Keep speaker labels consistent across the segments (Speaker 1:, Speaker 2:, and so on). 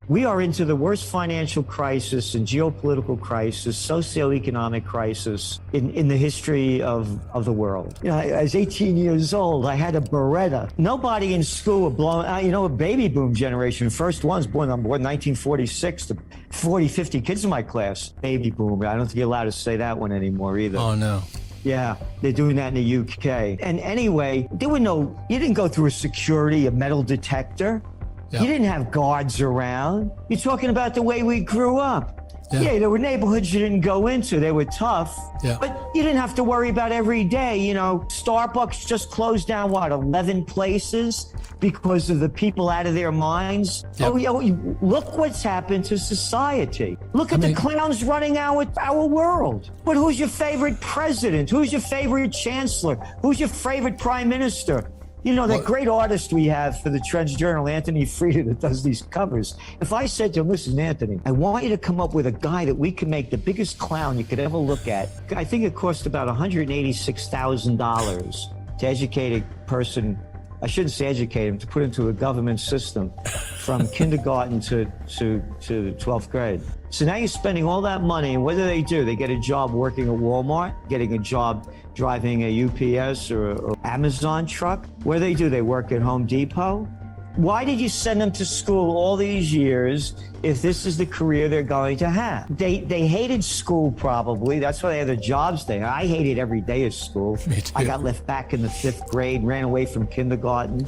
Speaker 1: We are into the worst financial crisis and geopolitical crisis, socioeconomic crisis in the history of the world. You know, I was 18 years old. I had a Beretta. Nobody in school were blowing out, a baby boom generation. First ones born 1946 to 40, 50 kids in my class. Baby boom. I don't think you're allowed to say that one anymore either.
Speaker 2: Oh, no.
Speaker 1: Yeah, they're doing that in the UK. And anyway, you didn't go through a metal detector.
Speaker 2: Yeah.
Speaker 1: You didn't have guards around. You're talking about the way we grew up.
Speaker 2: Yeah.
Speaker 1: There were neighborhoods you didn't go into. They were tough.
Speaker 2: Yeah.
Speaker 1: But you didn't have to worry about every day. Starbucks just closed down, 11 places because of the people out of their minds?
Speaker 2: Yep.
Speaker 1: Look what's happened to society. Look at the clowns running our world. But who's your favorite president? Who's your favorite chancellor? Who's your favorite prime minister? That great artist we have for the Trends Journal, Anthony Frieda, that does these covers. If I said to him, listen, Anthony, I want you to come up with a guy that we can make the biggest clown you could ever look at. I think it cost about $186,000 to educate a person. I shouldn't say educate him, to put into a government system from kindergarten to 12th grade. So now you're spending all that money, and what do? They get a job working at Walmart, getting a job driving a UPS or Amazon truck. What do? They work at Home Depot. Why did you send them to school all these years if this is the career they're going to have? They hated school probably. That's why they had the jobs they had. I hated every day of school.
Speaker 2: Me too.
Speaker 1: I got left back in the 5th grade, ran away from kindergarten,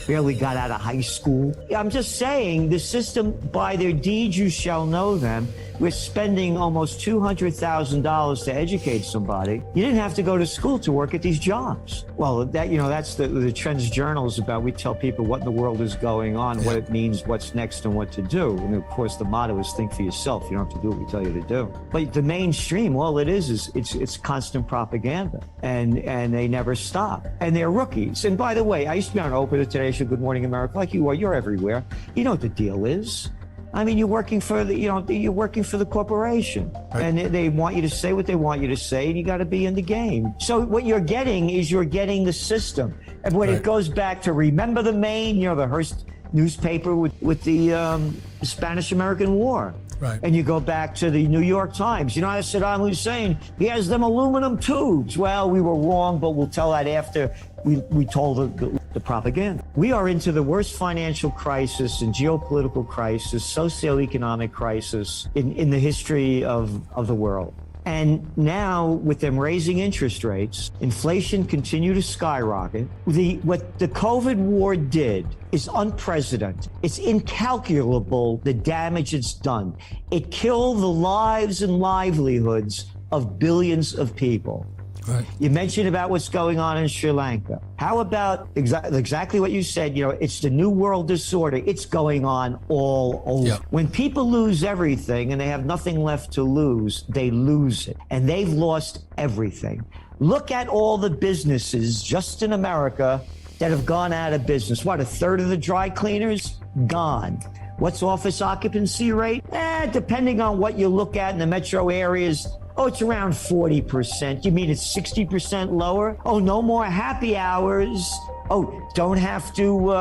Speaker 1: barely got out of high school. I'm just saying, the system, by their deeds you shall know them. We're spending almost $200,000 to educate somebody. You didn't have to go to school to work at these jobs. Well, that's the Trends Journal is about. We tell people what in the world is going on, what it means, what's next, and what to do. And of course, the motto is think for yourself. You don't have to do what we tell you to do. But the mainstream, all it is it's constant propaganda, and they never stop. And they're rookies. And by the way, I used to be on Oprah, the Today Show, Good Morning America, like you are. You're everywhere. You know what the deal is. I mean, you're working for the corporation, right. And they want you to say what they want you to say, and you got to be in the game. So what you're getting the system. And when it goes back to remember the Maine, the Hearst newspaper with the Spanish-American War.
Speaker 2: Right.
Speaker 1: And you go back to the New York Times. Saddam Hussein, he has them aluminum tubes. Well, we were wrong, but we'll tell that after we told the propaganda. We are into the worst financial crisis and geopolitical crisis, socioeconomic crisis in the history of the world. And now, with them raising interest rates, inflation continued to skyrocket. What the COVID war did is unprecedented. It's incalculable, the damage it's done. It killed the lives and livelihoods of billions of people.
Speaker 2: Right.
Speaker 1: You mentioned about what's going on in Sri Lanka. How about exactly what you said? It's the New World Disorder. It's going on all over.
Speaker 2: Yeah.
Speaker 1: When people lose everything and they have nothing left to lose, they lose it. And they've lost everything. Look at all the businesses just in America that have gone out of business. What, a third of the dry cleaners? Gone. What's office occupancy rate? Depending on what you look at in the metro areas, it's around 40%. You mean it's 60% lower? No more happy hours. Don't have to,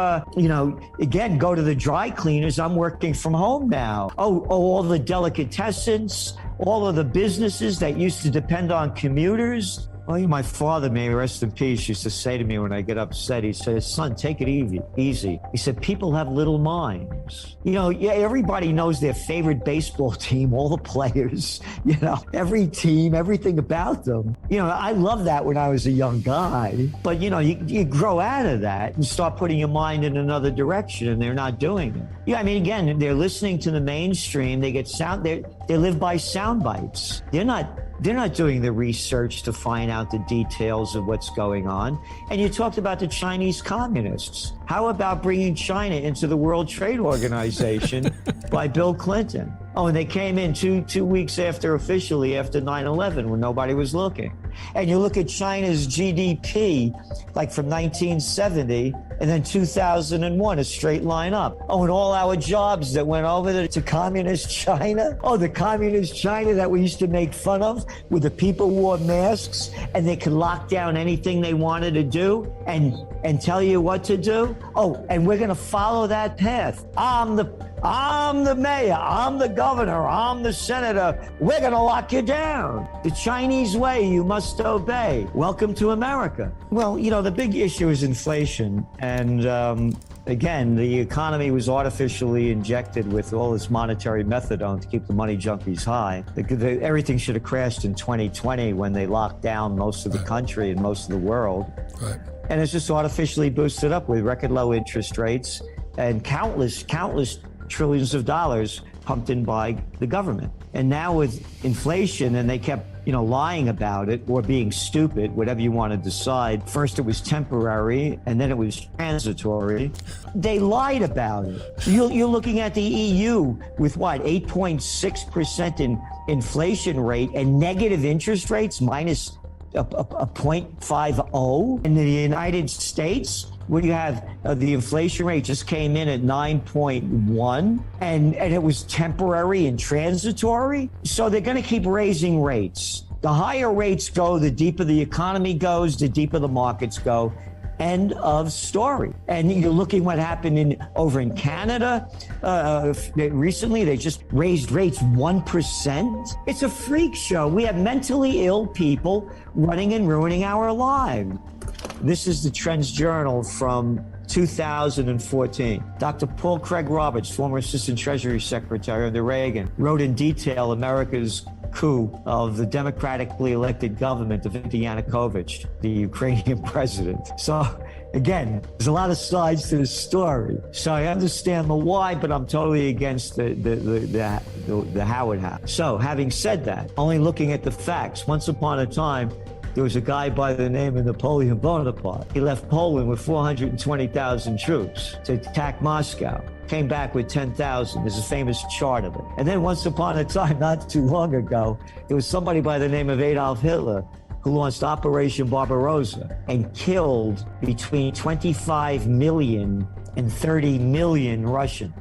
Speaker 1: again, go to the dry cleaners. I'm working from home now. All the delicatessens, all of the businesses that used to depend on commuters. My father, may he rest in peace, used to say to me when I get upset, he says, son, take it easy. He said, people have little minds. Everybody knows their favorite baseball team, all the players, every team, everything about them. I love that when I was a young guy. But, you grow out of that and start putting your mind in another direction, and they're not doing it. Again, they're listening to the mainstream. They get they live by sound bites. They're not doing the research to find out the details of what's going on. And you talked about the Chinese communists. How about bringing China into the World Trade Organization by Bill Clinton? And they came in two weeks officially after 9/11 when nobody was looking. And you look at China's GDP, like from 1970 and then 2001, a straight line up. Oh, and all our jobs that went over to communist China. Oh, the communist China that we used to make fun of, where the people wore masks and they could lock down anything they wanted to do and tell you what to do. Oh, and we're going to follow that path. I'm the mayor, I'm the governor, I'm the senator. We're going to lock you down. The Chinese way, you must obey. Welcome to America. Well, you know, the big issue is inflation. And again, the economy was artificially injected with all this monetary methadone to keep the money junkies high. Everything should have crashed in 2020 when they locked down most of the country and most of the world. Right. And it's just artificially boosted up with record low interest rates and countless trillions of dollars pumped in by the government. And now with inflation, and they kept, lying about it or being stupid, whatever you want to decide. First, it was temporary, and then it was transitory. They lied about it. You're looking at the EU with what, 8.6% in inflation rate and negative interest rates minus a 0.50. In the United States, where you have the inflation rate just came in at 9.1, and it was temporary and transitory. So they're going to keep raising rates. The higher rates go, the deeper the economy goes, the deeper the markets go. End of story. And you're looking what happened over in Canada. Recently, they just raised rates 1%. It's a freak show. We have mentally ill people running and ruining our lives. This is the Trends Journal from 2014. Dr. Paul Craig Roberts, former Assistant Treasury Secretary under Reagan, wrote in detail America's coup of the democratically elected government of Viktor Yanukovych, the Ukrainian president. So again, there's a lot of sides to the story. So I understand the why, but I'm totally against the how it happened. So having said that, only looking at the facts, once upon a time, there was a guy by the name of Napoleon Bonaparte. He left Poland with 420,000 troops to attack Moscow. Came back with 10,000. There's a famous chart of it. And then once upon a time, not too long ago, there was somebody by the name of Adolf Hitler who launched Operation Barbarossa and killed between 25 million and 30 million Russians.